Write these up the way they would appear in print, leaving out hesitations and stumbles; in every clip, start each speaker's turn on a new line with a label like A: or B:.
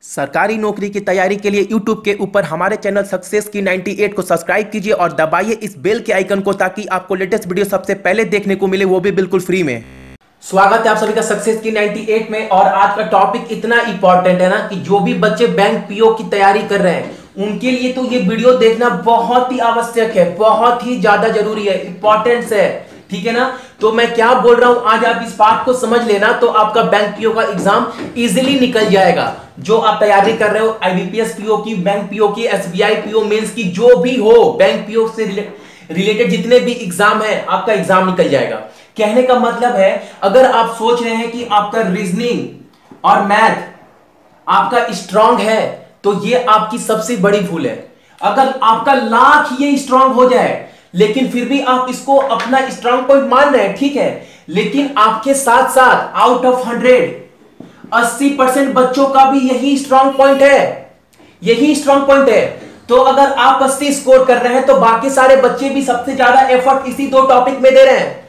A: सरकारी नौकरी की तैयारी के लिए YouTube के ऊपर हमारे चैनल सक्सेस की 98 को सब्सक्राइब कीजिए और दबाइए इस बेल के आइकन को ताकि आपको लेटेस्ट वीडियो सबसे पहले देखने को मिले, वो भी बिल्कुल फ्री में। स्वागत है आप सभी का सक्सेस की 98 में। और आज का टॉपिक इतना इंपॉर्टेंट है ना कि जो भी बच्चे बैंक पीओ की तैयारी कर रहे हैं उनके लिए तो ये वीडियो देखना बहुत ही आवश्यक है, बहुत ही ज्यादा जरूरी है, इंपॉर्टेंस है, ठीक है ना। तो मैं क्या बोल रहा हूं, आज आप इस बात को समझ लेना तो आपका बैंक पीओ का एग्जाम इजीली निकल जाएगा। जो आप तैयारी कर रहे हो आईबीपीएस पीओ की, बैंक पीओ की, एसबीआई पीओ मेंस की, जो भी हो बैंक पीओ से रिलेटेड जितने भी एग्जाम है आपका एग्जाम निकल जाएगा। कहने का मतलब है अगर आप सोच रहे हैं कि आपका रीजनिंग और मैथ आपका स्ट्रांग है तो ये आपकी सबसे बड़ी भूल है। अगर आपका लाख ये स्ट्रांग हो जाए लेकिन फिर भी आप इसको अपना स्ट्रांग पॉइंट मान रहे हैं, ठीक है, लेकिन आपके साथ साथ आउट ऑफ 100 80% बच्चों का भी यही स्ट्रांग पॉइंट है, यही स्ट्रांग पॉइंट है। तो अगर आप 80 स्कोर कर रहे हैं तो बाकी सारे बच्चे भी सबसे ज्यादा एफर्ट इसी दो टॉपिक में दे रहे हैं।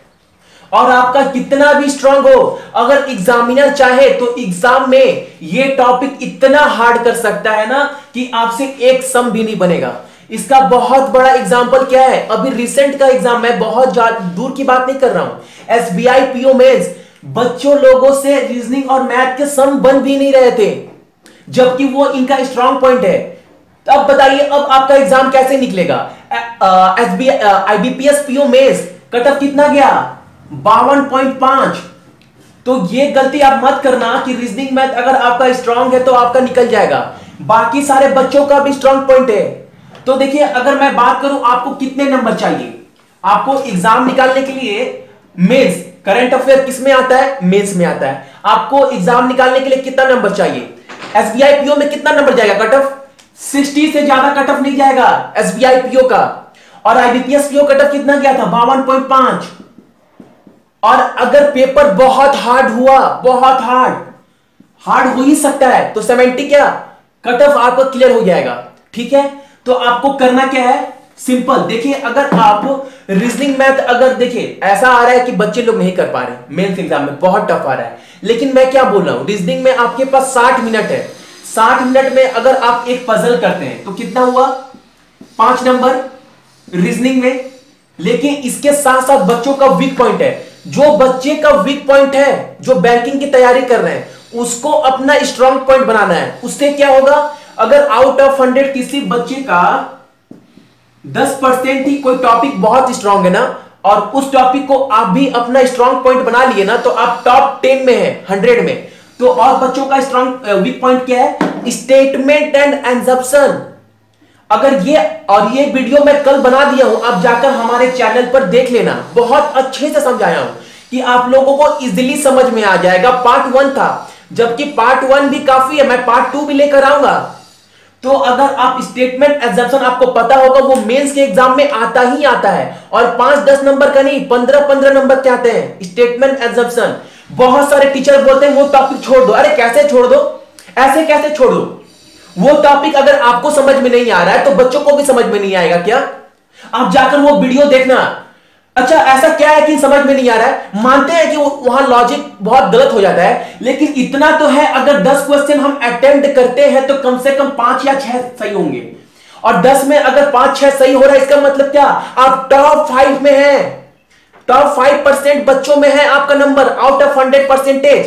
A: और आपका कितना भी स्ट्रांग हो, अगर एग्जामिनर चाहे तो एग्जाम में ये टॉपिक इतना हार्ड कर सकता है ना कि आपसे एक सम भी नहीं बनेगा। इसका बहुत बड़ा एग्जांपल क्या है, अभी रिसेंट का एग्जाम, मैं बहुत दूर की बात नहीं कर रहा हूं, एसबीआई पीओ मेंस, बच्चों लोगों से रीजनिंग और मैथ के सम बन भी नहीं रहे थे जबकि वो इनका स्ट्रांग पॉइंट है। तो अब बताइए अब आपका एग्जाम कैसे निकलेगा। SBI IBPS PO mains cut off कितना गया, 52.5। तो ये गलती आप मत करना कि रीजनिंग मैथ अगर आपका स्ट्रांग है तो आपका निकल जाएगा, बाकी सारे बच्चों का भी स्ट्रांग पॉइंट है। तो देखिए अगर मैं बात करूं आपको कितने नंबर चाहिए, आपको एग्जाम निकालने के लिए मेंस, करंट अफेयर किस में आता है, मेंस में आता है। आपको एग्जाम निकालने के लिए कितना नंबर चाहिए, एसबीआई पीओ में कितना नंबर जाएगा कट ऑफ, 60 से ज्यादा कट ऑफ नहीं जाएगा एसबीआई पीओ का। और आईबीपीएस पीओ कट ऑफ कितना गया था, 52.5। और अगर पेपर बहुत हार्ड हुआ, बहुत हार्ड हो ही सकता है, तो 70 क्या कट ऑफ आपको क्लियर हो जाएगा, ठीक है। तो आपको करना क्या है, सिंपल। देखिए अगर आप रीजनिंग मैथ, अगर देखिए ऐसा आ रहा है कि बच्चे लोग नहीं कर पा रहे मेंस एग्जाम में, बहुत टफ आ रहा है, लेकिन मैं क्या बोल रहा हूं, रीजनिंग में आपके पास 60 मिनट है, 60 मिनट में अगर आप एक पजल करते हैं तो कितना हुआ, 5 नंबर रीजनिंग में। लेकिन इसके साथ साथ बच्चों का वीक पॉइंट है, जो बच्चे का वीक पॉइंट है, जो बैंकिंग की तैयारी कर रहे हैं उसको अपना स्ट्रांग पॉइंट बनाना है। उससे क्या होगा, अगर आउट ऑफ 100 किसी बच्चे का 10% ही कोई टॉपिक बहुत स्ट्रांग है ना, और उस टॉपिक को आप भी अपना स्ट्रांग पॉइंट बना लिए ना, तो आप टॉप 10 में है 100 में। तो और बच्चों का स्ट्रांग वीक पॉइंट क्या है, स्टेटमेंट एंड एग्जम्पशन। अगर ये वीडियो मैं कल बना दिया हूं, आप जाकर हमारे चैनल पर देख लेना, बहुत अच्छे से समझाया हूं कि आप लोगों को इजीली समझ में आ जाएगा। पार्ट 1 था, जबकि पार्ट 1 भी काफी है, मैं पार्ट 2 भी लेकर आऊंगा। तो अगर आप स्टेटमेंट एग्जम्पशन आपको पता होगा, वो मेंस के एग्जाम में आता ही आता है, और 5-10 नंबर का नहीं, 15-15 नंबर के आते हैं स्टेटमेंट एग्जम्पशन। बहुत सारे टीचर बोलते हैं वो टॉपिक छोड़ दो, अरे कैसे छोड़ दो, ऐसे कैसे छोड़ दो, वो टॉपिक अगर आपको समझ में नहीं आ रहा है तो बच्चों को भी समझ में नहीं आएगा क्या, आप जाकर वो वीडियो देखना। अच्छा ऐसा क्या है कि समझ में नहीं आ रहा है, मानते हैं कि वहां लॉजिक बहुत गलत हो जाता है, लेकिन इतना तो है अगर 10 क्वेश्चन हम अटेम्प्ट करते हैं तो कम से कम 5 या 6 सही होंगे, और 10 में अगर 5-6 सही हो रहा है इसका मतलब क्या, आप टॉप 5 में हैं, टॉप 5% बच्चों में है आपका नंबर आउट ऑफ 100%।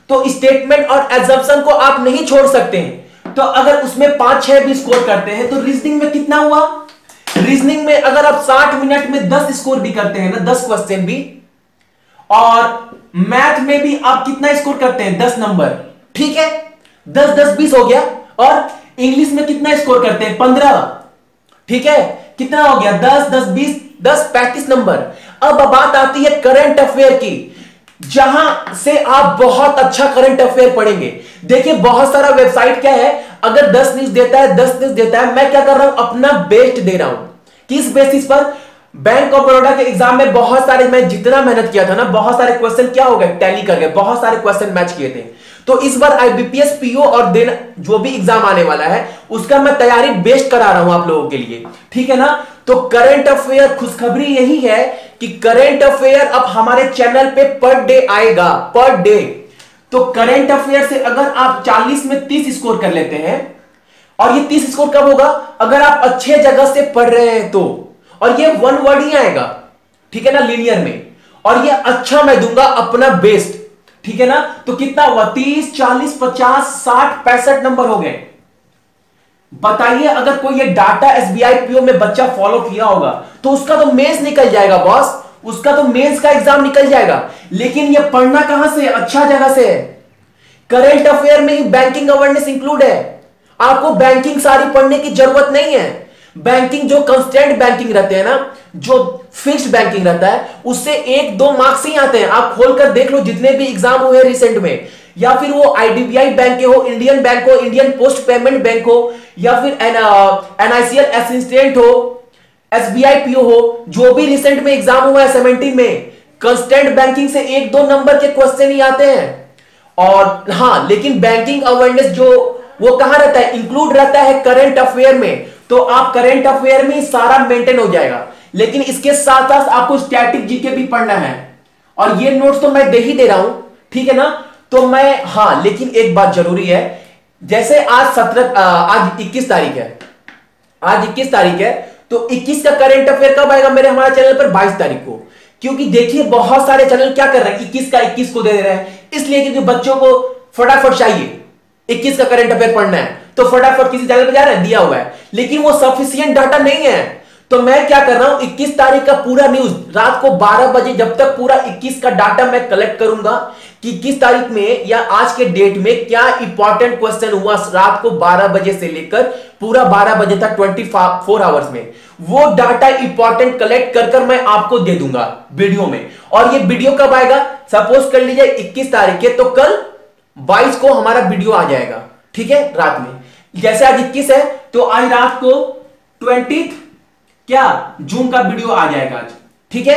A: तो स्टेटमेंट और एग्जम्पशन को आप नहीं छोड़ सकते हैं। तो अगर उसमें 5-6 भी स्कोर करते हैं तो रीजनिंग में कितना हुआ, रीजनिंग में अगर आप 60 मिनट में 10 स्कोर भी करते हैं ना, 10 क्वेश्चन भी, और मैथ में भी आप कितना स्कोर करते हैं, 10 नंबर, ठीक है, 10-10-20 हो गया। और इंग्लिश में कितना स्कोर करते हैं, 15, ठीक है, कितना हो गया, 10-10-20 10-35 नंबर। अब बात आती है करंट अफेयर की, जहां से आप बहुत अच्छा करंट अफेयर पढ़ेंगे। देखिए बहुत सारा वेबसाइट क्या है, अगर 10 न्यूज देता है, 10 न्यूज देता है, मैं क्या कर रहा हूं, अपना बेस्ट दे रहा हूं। किस बेसिस पर, बैंक ऑफ बड़ौदा के एग्जाम में बहुत सारे, मैं जितना मेहनत किया था ना, बहुत सारे क्वेश्चन क्या हो गए, टैली कर गए, बहुत सारे क्वेश्चन मैच किए थे। तो इस बार आईबीपीएस पीओ और देना जो भी एग्जाम आने वाला है उसका मैं तैयारी बेस्ट करा रहा हूं आप लोगों के लिए, ठीक है ना। तो करंट अफेयर, खुशखबरी यही है कि करंट अफेयर अब हमारे चैनल पे पर डे आएगा, पर डे। तो करंट अफेयर से अगर आप 40 में 30 स्कोर कर लेते हैं, और ये 30 स्कोर कब होगा, अगर आप अच्छे जगह से पढ़ रहे हैं तो, और ये वन वर्ड ही आएगा, ठीक है ना, लीनियर में, और ये अच्छा मैं दूंगा अपना बेस्ट, ठीक है ना। तो कितना हुआ, 30, 40, 50, 60, 65 नंबर हो गए। बताइए अगर कोई ये डाटा एसबीआई पीओ में बच्चा फॉलो किया होगा तो उसका तो मेंस निकल जाएगा बॉस, उसका तो मेंस का एग्जाम निकल जाएगा। लेकिन ये पढ़ना कहां से, अच्छा जगह से है। करंट अफेयर में ही बैंकिंग अवेयरनेस इंक्लूड है, आपको बैंकिंग सारी पढ़ने की जरूरत नहीं है। बैंकिंग जो कंस्टेंट बैंकिंग रहते हैं ना, जो फिक्स्ड बैंकिंग रहता है, उससे 1-2 मार्क्स ही आते हैं। आप खोलकर देख लो जितने भी एग्जाम हुए रिसेंट में, या फिर वो आईडीबीआई बैंक के हो, इंडियन बैंक हो, इंडियन पोस्ट पेमेंट बैंक हो, या फिर एनआईसीएल असिस्टेंट हो, एसबीआई पीओ हो, जो भी रिसेंट में एग्जाम हुआ है 17 में, कंस्टेंट बैंकिंग से 1-2 नंबर के क्वेश्चन ही आते हैं। और हां, लेकिन बैंकिंग अवेयरनेस जो वो कहां रहता है, इंक्लूड रहता है करंट अफेयर में। तो आप करंट अफेयर में सारा मेंटेन हो जाएगा। लेकिन इसके साथ साथ आपको स्टैटिक जीके भी पढ़ना है, और ये नोट्स तो मैं दे ही दे रहा हूं, ठीक है ना। तो मैं, हां, लेकिन एक बात जरूरी है, जैसे आज 21 तारीख है, आज 21 तारीख है, तो 21 का करंट अफेयर कब आएगा मेरे हमारे चैनल पर, 22 तारीख को। क्योंकि देखिए बहुत सारे चैनल क्या कर रहे हैं, 21 का 21 को दे रहे हैं, इसलिए क्योंकि बच्चों को फटाफट चाहिए, 21 का करंट अफेयर पढ़ना है, तो फटाफट किसी चैनल पे जा रहे हैं, दिया हुआ है, लेकिन वो सफिशिएंट डाटा नहीं है। तो मैं क्या कर रहा हूं, 21 तारीख का पूरा न्यूज रात को 12 बजे, जब तक पूरा 21 का डाटा मैं कलेक्ट करूंगा कि 21 तारीख में या आज के डेट में क्या इंपॉर्टेंट क्वेश्चन हुआ, रात को 12 बजे से लेकर पूरा 12 बजे तक 24 आवर्स में, वो डाटा इंपॉर्टेंट कलेक्ट कर मैं आपको दे दूंगा वीडियो में। और ये वीडियो कब आएगा, सपोज कर लीजिए 21 तारीख के, तो कल 22 को हमारा वीडियो आ जाएगा, ठीक है, रात में। जैसे आज 21 है तो आज रात को 20 क्या जून का वीडियो आ जाएगा आज, ठीक है।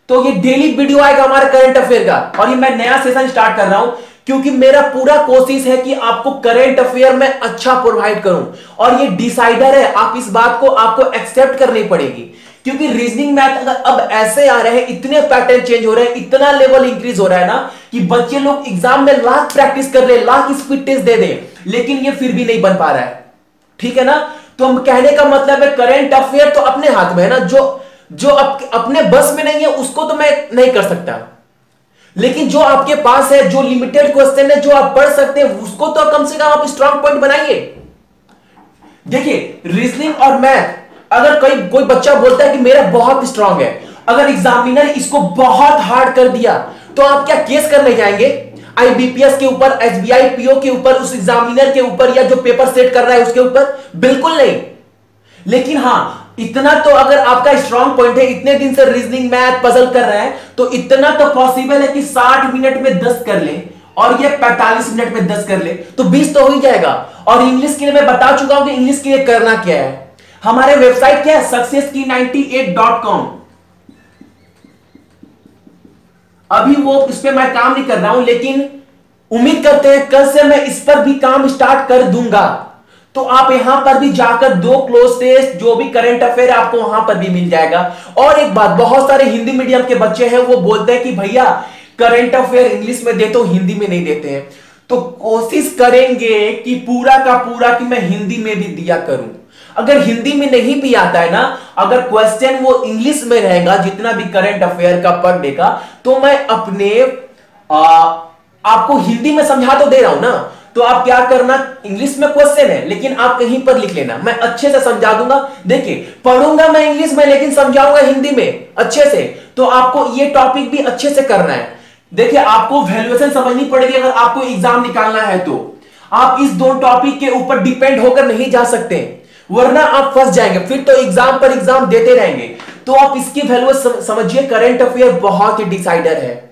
A: तो ये डेली वीडियो आएगा हमारे करंट अफेयर का, और ये मैं नया सेशन स्टार्ट कर रहा हूं क्योंकि मेरा पूरा कोशिश है कि आपको करंट अफेयर में अच्छा प्रोवाइड करूं, और ये डिसाइडर है, आप इस बात को आपको एक्सेप्ट करनी पड़ेगी। क्योंकि रीजनिंग मैथ अगर अब ऐसे आ रहे हैं, इतने पैटर्न चेंज हो रहे हैं, इतना लेवल इंक्रीज हो रहा है ना, कि बच्चे लोग एग्जाम में लाख प्रैक्टिस कर ले, लाख स्पीड टेस्ट दे दें, लेकिन ये फिर भी नहीं बन पा रहा है, ठीक है ना। तो हम कहने का मतलब है करंट अफेयर तो अपने हाथ में है ना, जो अपने बस में नहीं है उसको तो मैं नहीं कर सकता, लेकिन जो आपके पास है, जो लिमिटेड क्वेश्चन है, जो आप पढ़ सकते हैं, उसको तो कम से कम आप स्ट्रांग पॉइंट बनाइए। देखिए रीजनिंग और मैथ, अगर कोई बच्चा बोलता है कि मेरा बहुत स्ट्रांग है, अगर एग्जामिनर इसको बहुत हार्ड कर दिया, तो आप क्या केस करने जाएंगे आईबीपीएस के ऊपर, एसबीआई पीओ के ऊपर, उस एग्जामिनर के ऊपर, या जो पेपर सेट कर रहा है उसके ऊपर? बिल्कुल नहीं। लेकिन हां, इतना तो अगर आपका स्ट्रांग पॉइंट है, इतने दिन से रीजनिंग मैथ पजल कर रहा है, तो इतना तो पॉसिबल है कि 60 मिनट में 10 कर ले, और ये 45 मिनट में 10 कर ले, तो 20 तो हो ही जाएगा। और इंग्लिश के लिए मैं बता चुका हूं कि इंग्लिश के लिए करना क्या है। हमारे वेबसाइट क्या है, successkey98.com। अभी वो इस पे मैं काम नहीं कर रहा हूं, लेकिन उम्मीद करते हैं कल से मैं इस पर भी काम स्टार्ट कर दूंगा। तो आप यहां पर भी जाकर 2 क्लोज टेस्ट, जो भी करंट अफेयर आपको वहां पर भी मिल जाएगा। और एक बात, बहुत सारे हिंदी मीडियम के बच्चे हैं, वो बोलते हैं कि भैया करंट अफेयर इंग्लिश में देते हो, हिंदी में नहीं देते हैं। तो कोशिश करेंगे कि पूरा का पूरा कि मैं हिंदी में भी दिया करूं। अगर हिंदी में नहीं भी आता है ना, अगर क्वेश्चन वो इंग्लिश में रहेगा, जितना भी करंट अफेयर का पर डे का, तो मैं अपने आपको हिंदी में समझा तो दे रहा हूं ना। तो आप क्या करना, इंग्लिश में क्वेश्चन है लेकिन आप कहीं पर लिख लेना, मैं अच्छे से समझा दूंगा। देखिए पढ़ूंगा मैं इंग्लिश में, लेकिन समझाऊंगा हिंदी में अच्छे से। तो आपको ये टॉपिक भी अच्छे से करना है। देखिए आपको वैल्यूएशन समझनी पड़ेगी, अगर आपको एग्जाम निकालना है तो आप इस 2 टॉपिक के ऊपर डिपेंड होकर नहीं जा सकते, वरना आप फंस जाएंगे, फिर तो एग्जाम पर एग्जाम देते रहेंगे। तो आप इसकी वैल्यू समझिए, करंट अफेयर बहुत ही डिसाइडर है।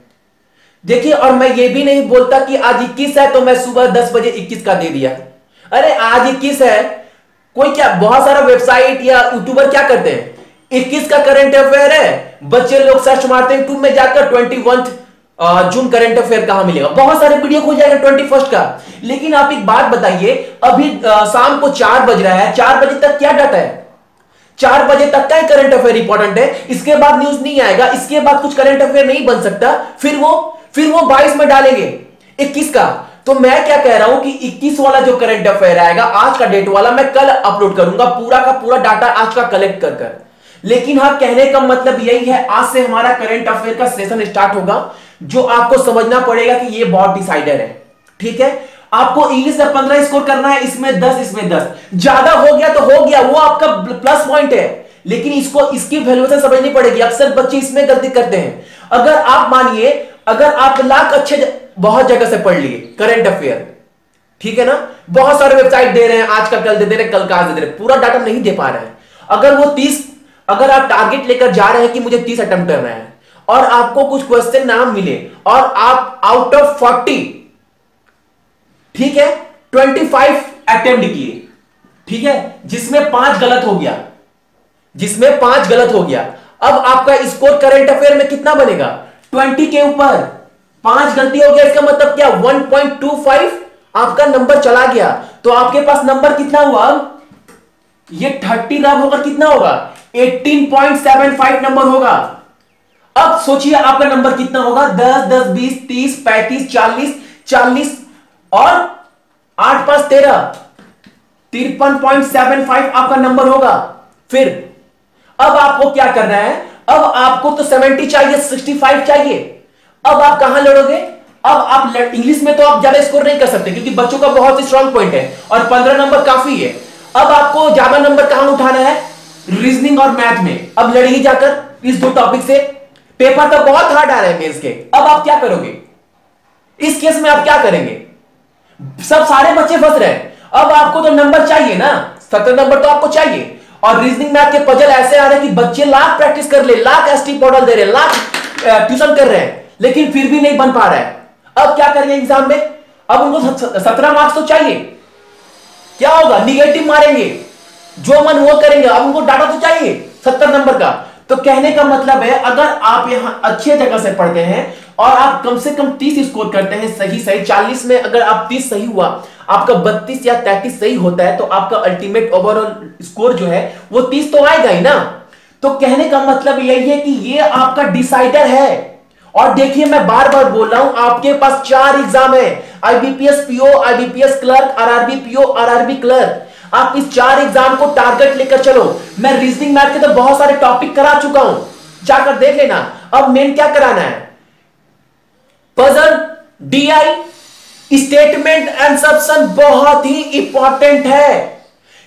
A: देखिए, और मैं ये भी नहीं बोलता कि आज 21 है तो मैं सुबह 10 बजे 21 का दे दिया। अरे आज 21 है, कोई क्या, बहुत सारा वेबसाइट या यूट्यूबर क्या करते हैं, 21 का करंट अफेयर है, बच्चे लोग सर्च मारते हैं यूट्यूब में जाकर 21 जून करंट अफेयर कहां मिलेगा, बहुत सारे वीडियो हो जाएगा 21 का। लेकिन आप एक बात बताइए, अभी शाम को 4 बज रहा है, 4 बजे तक क्या डाटा है? 4 बजे तक का करंट अफेयर इंपॉर्टेंट है, इसके बाद न्यूज नहीं आएगा, इसके बाद कुछ करंट अफेयर नहीं बन सकता। फिर वो 22 में डालेंगे, 21 का। तो मैं क्या कह रहा हूं कि 21 वाला जो करंट अफेयर आएगा आज का डेट वाला, मैं कल अपलोड करूंगा पूरा का पूरा डाटा आज का कलेक्ट कर कर। लेकिन हाँ, कहने का मतलब यही है, आज से हमारा करंट अफेयर का सेशन स्टार्ट होगा, जो आपको समझना पड़ेगा कि ये बहुत डिसाइडर है। ठीक है, आपको इंग्लिश में 15 स्कोर करना है, इसमें 10, इसमें 10, ज्यादा हो गया तो हो गया, वो आपका प्लस पॉइंट है, लेकिन इसको इसकी वैल्यूएशन समझनी पड़ेगी। अक्सर बच्चे इसमें गलती करते हैं। अगर आप मानिए, अगर आप लाख अच्छे बहुत जगह से पढ़ लिए करंट अफेयर, ठीक है ना, बहुत सारे वेबसाइट दे रहे हैं, आज का कल दे रहे हैं, कल का आज दे रहे हैं, पूरा डाटा नहीं दे पा रहे हैं। अगर वो 30, अगर आप टारगेट लेकर जा रहे हैं कि मुझे 30 अटेम्प्ट करना है और आपको कुछ क्वेश्चन ना मिले और आप आउट ऑफ 40, ठीक है, 25 अटेम्प्ट किए, ठीक है, जिसमें 5 गलत हो गया, जिसमें 5 गलत हो गया, अब आपका स्कोर करंट अफेयर में कितना बनेगा? 20 के ऊपर 5 गलती हो गया, इसका मतलब क्या? 1.25 आपका नंबर चला गया। तो आपके पास नंबर कितना हुआ? ये 30 रब होकर कितना होगा? 18.75 नंबर होगा। अब सोचिए आपका नंबर कितना होगा? 10, 10, 20, 30, 35, 40, 40 और 8, 5, 13, 53.75 आपका नंबर होगा। फिर अब आपको क्या करना है? अब आपको तो 70 चाहिए, 65 चाहिए। अब आप कहां लड़ोगे? अब आप इंग्लिश में तो आप ज्यादा स्कोर नहीं कर सकते क्योंकि बच्चों का बहुत ही स्ट्रांग पॉइंट है और 15 नंबर काफी है। अब आपको ज्यादा नंबर कहां उठाना है? रीजनिंग और मैथ में। अब लड़िए जाकर इस 2 टॉपिक से। पेपर तो बहुत हार्ड आ रहे हैं मेंस के। अब आप क्या करोगे इस केस में? आप क्या करेंगे? सब सारे बच्चे फंस रहे हैं। अब आपको तो नंबर चाहिए ना, 70 नंबर तो आपको चाहिए। और रीजनिंग मैथ के पजल ऐसे आ रहे हैं कि बच्चे लाख प्रैक्टिस कर ले, लाख एसटी मॉडल दे रहे, लाख ट्यूशन कर रहे हैं, लेकिन फिर भी नहीं बन पा रहा है। अब क्या करेंगे एग्जाम में? अब उनको 17 मार्क्स तो चाहिए। क्या होगा? निगेटिव मारेंगे, जो मन वो करेंगे। अब उनको डाटा तो चाहिए 70 नंबर का। तो कहने का मतलब है, अगर आप यहां अच्छे जगह से पढ़ते हैं और आप कम से कम 30 स्कोर करते हैं, सही सही 40 में अगर आप 30 सही हुआ, आपका 32 या 33 सही होता है, तो आपका अल्टीमेट ओवरऑल स्कोर जो है वो 30 तो आएगा ही ना। तो कहने का मतलब यही है कि ये आपका डिसाइडर है। और देखिए, मैं बार बार बोल रहा हूं, आपके पास 4 एग्जाम है, IBPS PO, IBPS clerk, RRB PO, RRB clerk. आप इस 4 एग्जाम को टारगेट लेकर चलो। मैं रीजनिंग मैथ के तो बहुत सारे टॉपिक करा चुका हूं, जाकर देख लेना। अब मेन क्या कराना है? पजल, डीआई, स्टेटमेंट एंड सबसन बहुत ही इंपॉर्टेंट है,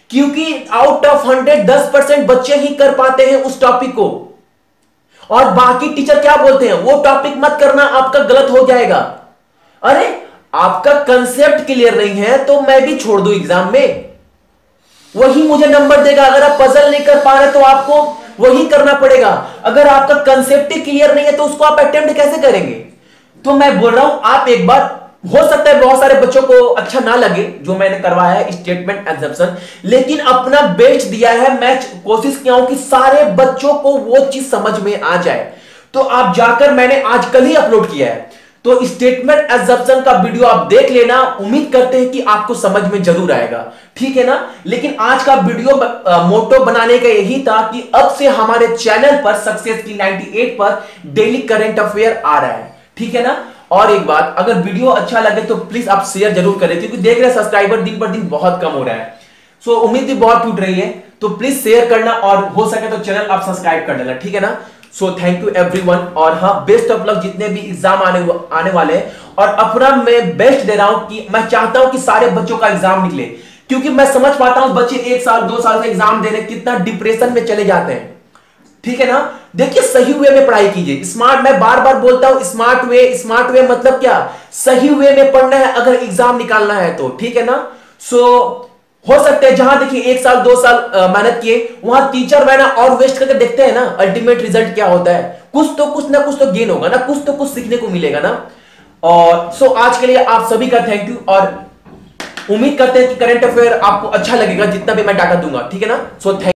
A: क्योंकि आउट ऑफ 100 10% बच्चे ही कर पाते हैं उस टॉपिक को। और बाकी टीचर क्या बोलते हैं? वो टॉपिक मत करना, आपका गलत हो जाएगा। अरे आपका कंसेप्ट क्लियर नहीं है तो मैं भी छोड़ दूं एग्जाम में, वही मुझे नंबर देगा। अगर आप पजल नहीं कर पा रहे तो आपको वही करना पड़ेगा। अगर आपका कंसेप्ट ही क्लियर नहीं है तो उसको आप अटेम्प्ट कैसे करेंगे? तो मैं बोल रहा हूं, आप एक बार, हो सकता है बहुत सारे बच्चों को अच्छा ना लगे जो मैंने करवाया है स्टेटमेंट एग्जाम्पशन, लेकिन अपना बेस्ट दिया है। मैं कोशिश किया हूं कि सारे बच्चों को वो चीज समझ में आ जाए। तो आप जाकर, मैंने आज कल ही अपलोड किया है, तो स्टेटमेंट एग्जाम्पशन का वीडियो आप देख लेना। उम्मीद करते हैं कि आपको समझ में जरूर आएगा, ठीक है ना। लेकिन आज का वीडियो मोटो बनाने का यही था कि अब से हमारे चैनल पर सक्सेस की 98 पर डेली करंट अफेयर आ रहा है, ठीक है ना। और एक बात, अगर वीडियो अच्छा लगे तो प्लीज आप शेयर जरूर करें, क्योंकि देख रहे हैं सब्सक्राइबर दिन पर दिन बहुत कम हो रहा है। सो उम्मीद भी बहुत टूट रही है, तो प्लीज शेयर करना और हो सके तो चैनल आप सब्सक्राइब कर लेना, ठीक है ना। So thank you everyone. और हाँ, बेस्ट ऑफ लक जितने भी एग्जाम आने वाले हैं। और अपना मैं बेस्ट दे रहा हूं कि मैं चाहता हूं कि सारे बच्चों का एग्जाम निकले, क्योंकि मैं समझ पाता हूं बच्चे 1 साल 2 साल से एग्जाम दे रहे कितना डिप्रेशन में चले जाते हैं, ठीक है ना। देखिए, सही वे में पढ़ाई कीजिए। स्मार्ट, मैं बार बार बोलता हूं स्मार्ट वे मतलब क्या? सही वे में पढ़ना है अगर एग्जाम निकालना है तो, ठीक है ना। सो हो सकता है जहां देखिए 1 साल 2 साल मेहनत किए, वहां टीचर महीना और वेस्ट करके देखते हैं ना, अल्टीमेट रिजल्ट क्या होता है? कुछ ना कुछ तो गेन होगा ना, कुछ तो कुछ सीखने को मिलेगा ना। और सो आज के लिए आप सभी का थैंक यू, और उम्मीद करते हैं कि करंट अफेयर आपको अच्छा लगेगा जितना भी मैं डाटा दूंगा, ठीक है ना। So thank